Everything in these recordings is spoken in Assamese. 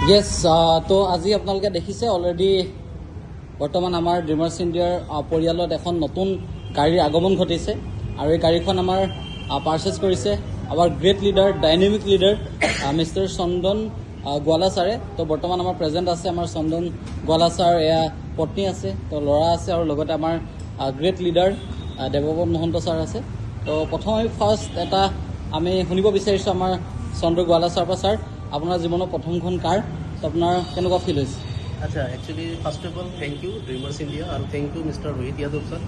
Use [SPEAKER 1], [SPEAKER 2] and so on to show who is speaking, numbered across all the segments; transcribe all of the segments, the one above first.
[SPEAKER 1] ইয়েছ তো আজি আপোনালোকে দেখিছে অলৰেডি বৰ্তমান আমাৰ ড্ৰিমাৰ্ছ ইণ্ডিয়াৰ পৰিয়ালত এখন নতুন গাড়ীৰ আগমন ঘটিছে আৰু এই গাড়ীখন আমাৰ পাৰ্চেছ কৰিছে আমাৰ great leader dynamic leader mister Chandan Gowala ছাৰে। তো বৰ্তমান আমাৰ প্ৰেজেণ্ট আছে আমাৰ চন্দন গোৱালা ছাৰ, এয়া পত্নী আছে, তো ল'ৰা আছে আৰু লগতে আমাৰ great leader Debapada Mahanta sir আছে। তো প্ৰথম আমি ফাৰ্ষ্ট এটা আমি শুনিব বিচাৰিছোঁ আমাৰ চন্দন গোৱালা ছাৰৰ পৰা। ছাৰ, আপোনাৰ জীৱনৰ প্ৰথমখন কাৰ, তো আপোনাৰ কেনেকুৱা ফিল হৈছে?
[SPEAKER 2] আচ্ছা, actually first of all thank you Dreamers India আৰু thank you mister Rohit Yadav sir,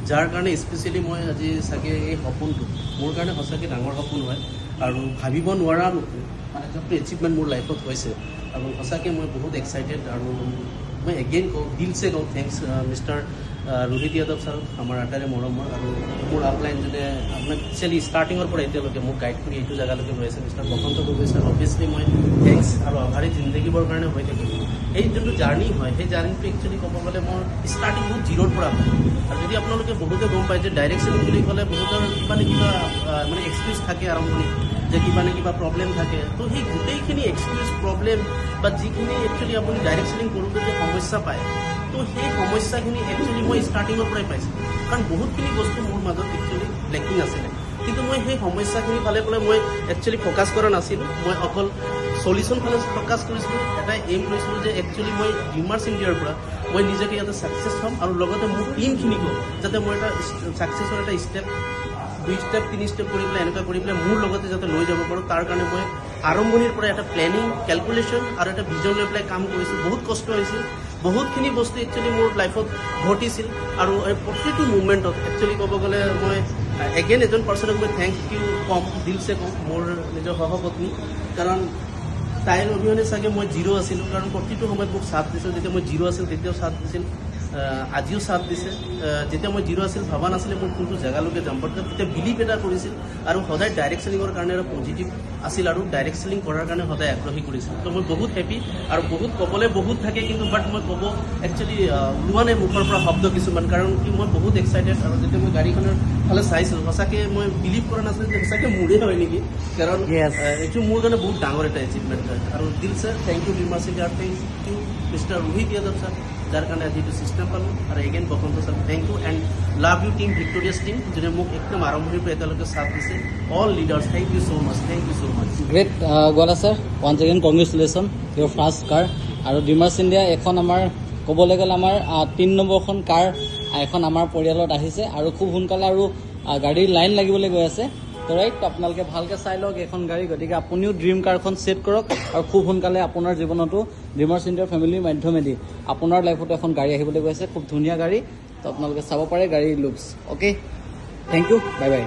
[SPEAKER 2] যাৰ কাৰণে স্পেচিয়েলি মই আজি চাগে এই সপোনটো মোৰ কাৰণে সঁচাকৈ ডাঙৰ সপোন হয় আৰু ভাবিব নোৱাৰা মানে যোনটো এচিভমেণ্ট মোৰ লাইফত হৈছে আৰু সঁচাকৈ মই বহুত এক্সাইটেড। আৰু মই এগেইন কওঁ, দিলছে কওঁ thanks mister Rohit Yadav sir, আমাৰ আটাইৰে মৰমৰ আৰু মোৰ আপলাইন যোনে আপোনাক একচুৱেলি ষ্টাৰ্টিঙৰ পৰা এতিয়ালৈকে মোক গাইড কৰি এইটো জেগালৈকে লৈ আছে মিষ্টাৰ বসন্ত গগৈ ছাৰ, অভিয়াছলি মই থেংকছ আৰু আভাৰী জিন্দগীবৰ কাৰণে হৈ থাকিম। এই যোনটো জাৰ্ণি হয় সেই জাৰ্ণিটো একচুৱেলি ক'ব গ'লে মোৰ ষ্টাৰ্টিং বহুত জিৰ'ৰ পৰা হয়। আৰু যদি আপোনালোকে বহুতে গম পায় যে ডাইৰেক্ট চেলিং বুলি ক'লে বহুতৰ কিবা নে কিবা মানে এক্সকিউজ থাকে আৰম্ভণি, যে কিবা নে কিবা প্ৰব্লেম থাকে। তো সেই গোটেইখিনি এক্সকিউজ প্ৰব্লেম বা যিখিনি একচুৱেলি আপুনি ডাইৰেক্ট চেলিং কৰোঁতে যে সমস্যা পায়, তো সেই সমস্যাখিনি একচুৱেলি মই ষ্টাৰ্টিঙৰ পৰাই পাইছিলোঁ। কাৰণ বহুতখিনি বস্তু মোৰ মাজত একচুৱেলি লেকিং আছিলে, কিন্তু মই সেই সমস্যাখিনি ফালে মই একচুৱেলি ফ'কাছ কৰা নাছিলোঁ। মই অকল চলিউশ্যন ফালে ফ'কাছ কৰিছিলোঁ। এটা এইম লৈছিলোঁ যে একচুৱেলি মই ড্ৰিমাৰ্ছ ইণ্ডিয়াৰ পৰা মই নিজকে ইয়াতে ছাকচেছ হ'ম আৰু লগতে মোৰ টিমখিনিকো যাতে মই এটা ছাকচেছৰ এটা ষ্টেপ 2 ষ্টেপ 3 ষ্টেপ কৰি পেলাই এনেকুৱা কৰি পেলাই মোৰ লগতে যাতে লৈ যাব পাৰোঁ, তাৰ কাৰণে মই আৰম্ভণিৰ পৰা এটা প্লেনিং, কেলকুলেশ্যন আৰু এটা ভিজন লৈ পেলাই কাম কৰিছোঁ। বহুত কষ্ট হৈছিল, বহুতখিনি বস্তু একচুৱেলি মোৰ লাইফত ঘটিছিল আৰু প্ৰতিটো মুভমেণ্টত একচুৱেলি ক'ব গ'লে মই এগেইন এজন পাৰ্চনক মই থেংক ইউ ক'ম, দিলছে ক'ম, মোৰ নিজৰ সহপত্নী। কাৰণ তাইৰ অবিহনে চাগে মই জিৰ' আছিলোঁ, কাৰণ প্ৰতিটো সময়ত মোক চাথ দিছিল। যেতিয়া মই জিৰ' আছিল তেতিয়াও চাথ দিছিল, আজিও চাথ দিছে। যেতিয়া মই জিৰ' আছিল ভবা নাছিলে মোৰ কোনটো জেগালৈকে যাম, বাট তেতিয়া বিলিভ এটা কৰিছিল আৰু সদায় ডাইৰেক্ট চেলিঙৰ কাৰণে এটা পজিটিভ আছিল আৰু ডাইৰেক্ট চেলিং কৰাৰ কাৰণে সদায় আগ্ৰহী কৰিছিল। তো মই বহুত হেপী আৰু বহুত ক'বলৈ বহুত থাকে, কিন্তু বাট মই ক'ব একচুৱেলি ওলোৱা নাই মুখৰ পৰা শব্দ কিছুমান, কাৰণ কি মই বহুত এক্সাইটেড। আৰু যেতিয়া মই গাড়ীখনৰ ফালে চাইছিলোঁ সঁচাকৈ মই বিলিভ কৰা নাছিলোঁ যে সঁচাকৈ মোৰেই হয় নেকি, কাৰণ এইটো মোৰ কাৰণে বহুত ডাঙৰ এটা এচিভমেণ্ট হয়। আৰু Dil sir thank you Dreamers India, thank you mister Rohit Yadav sir, যাৰ কাৰণে আজি এইটো ছিষ্টেম পালোঁ। আৰু again Basanta sir thank you and love you team, Victorious team, যোনে মোক একদম আৰম্ভণিৰ পৰা এতিয়ালৈকে চাথ দিছে। All leaders thank you so' much, thank you so' much.
[SPEAKER 1] Great Gowala sir, once again congratulation your first car. আৰু ড্ৰিমাৰ্ছ ইণ্ডিয়া এখন আমাৰ ক'বলৈ গ'লে আমাৰ 3 নম্বৰখন কাৰ এখন আমাৰ পৰিয়ালত আহিছে আৰু খুব সোনকালে আৰু গাড়ীৰ লাইন লাগিবলৈ গৈ আছে। তো ৰাইট, আপোনালোকে ভালকৈ চাই লওক এখন গাড়ী, গতিকে আপুনিও ড্ৰিম কাৰখন ছেট কৰক আৰু খুব সোনকালে আপোনাৰ জীৱনতো ড্ৰিমাৰ্ছ ইণ্ডিয়াৰ ফেমিলিৰ মাধ্যমেদি আপোনাৰ লাইফতো এখন গাড়ী আহিবলৈ গৈ আছে, খুব ধুনীয়া গাড়ী। তো আপোনালোকে চাব পাৰে গাড়ীৰ looks. Okay, thank you, bye by.